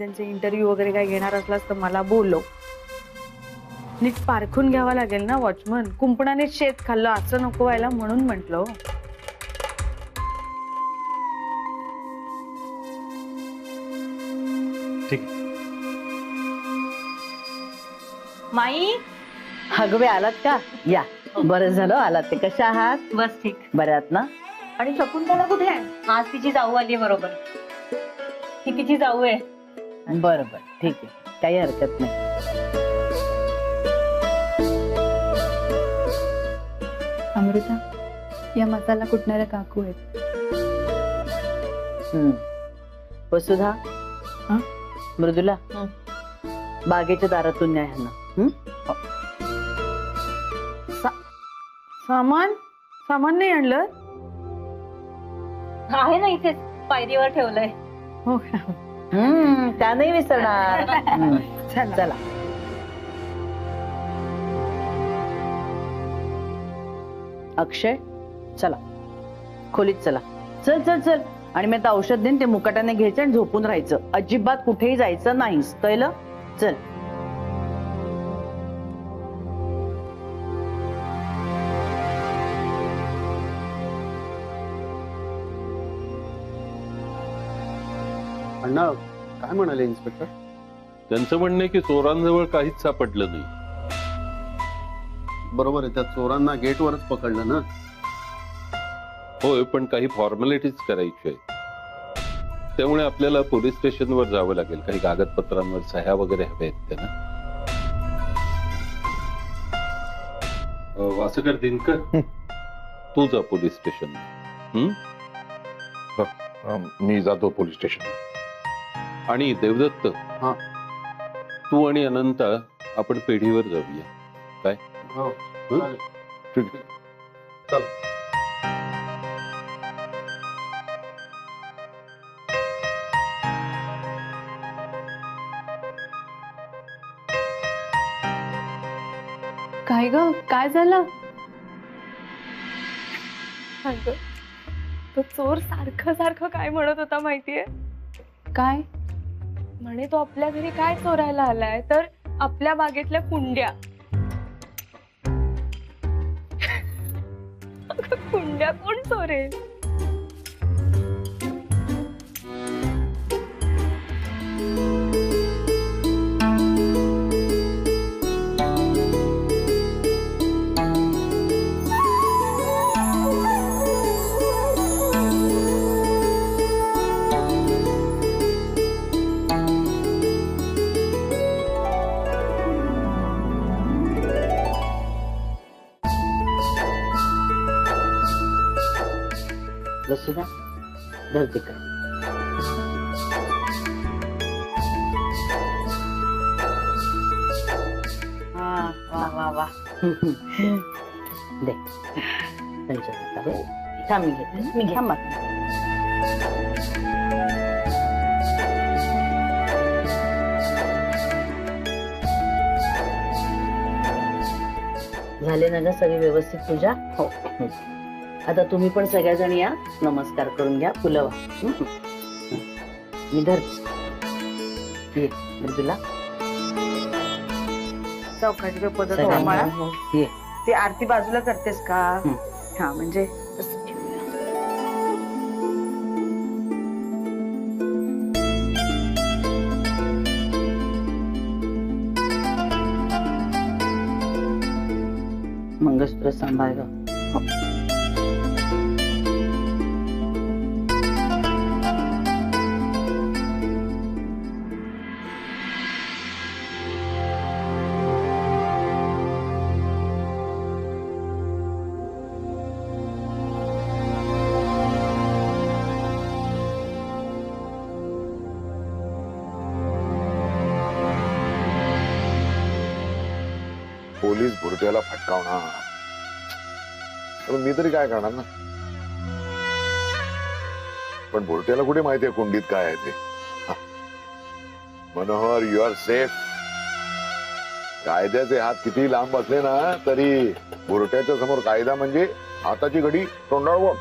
त्यांचे इंटरव्ह्यू वगैरे काय घेणार असलास तर मला बोलव. नीट पारखून घ्यावा लागेल ना वॉचमन. कुंपणाने शेत खाल्लं असं नको व्हायला म्हणून म्हंटल. ठीक आहे. माई हगवे आलात का? या, बरं झालं आलात. ते कशा आहात? बस ठीक. बऱ्या आहात ना? आणि शकुंतला कुठे आहे? आज तिची जाऊ आली बरोबर. ती तिची जाऊ आहे. बरं बरं ठीक आहे, काही हरकत नाही. अमृता, या मसाला कुटणाऱ्या काकू आहेत. वसुधा, हं? मृदुला, बागेच्या दारातून न्या ह्यांना. सामान सामान नाही आणलं? आहे ना इथेच पायरीवर ठेवलंय. हो का? त्या नाही विसरणार. चला. अक्षय, चला खोलीत चला. चल चल चल. आणि मी आता औषध देईन, ते मुकाट्याने घ्यायचं आणि झोपून राहायचं. अजिबात कुठेही जायचं नाहीस, कळलं? चल. अण्णा काय म्हणाले इन्स्पेक्टर? त्यांचं म्हणणं आहे की चोरांजवळ काहीच सापडलं नाही. बरोबर आहे, त्या चोरांना गेटवरच पकडलं ना. होय, पण काही फॉर्मॅलिटीज करायची आहेत. त्यामुळे आपल्याला पोलीस स्टेशनवर जावं लागेल. काही कागदपत्रांवर सह्या वगैरे हव्या आहेत त्यांना. वासकर दिनकर, तू जा पोलीस स्टेशन. मी जातो पोलीस स्टेशन. आणि देवदत्त, हा. तू आणि अनंता आपण पेढीवर जाऊया. काय? हो, हं? ठीक आहे. चल. काय ग, काय झालं? अगं, तो चोर सारखं सारखं काय म्हणत होता माहितीये? काय? म्हणे तो आपल्या घरी काय चोरायला आलाय, तर आपल्या बागेतल्या कुंड्या. अगं, कुंड्या कोण चोरेल? वसुधा, धर तिकडे. वा वा वा. दे त्यांच्या हातावर. थांब, मी घेते. थांबा. झाले ना ग सगळी व्यवस्थित पूजा? हो. आता तुम्ही पण सगळ्याजण या, नमस्कार करून घ्या, फुलं वा. मी धर. ये मृदुला, चौकाची पद्धत सगळ्यांना. मला ये. ती आरती बाजूला करतेस का? हा, म्हणजे मंगळसूत्र सांभाळ ग. पोलीस भुरट्याला फटकावणार, तर मी तरी काय करणार ना. पण भुरट्याला कुठे माहितीये कुंडीत काय आहे ते. Manohar, you are safe. कायद्याचे हात किती लांब असले ना तरी भुरट्याच्या समोर कायदा म्हणजे हाताची घडी तोंडावर.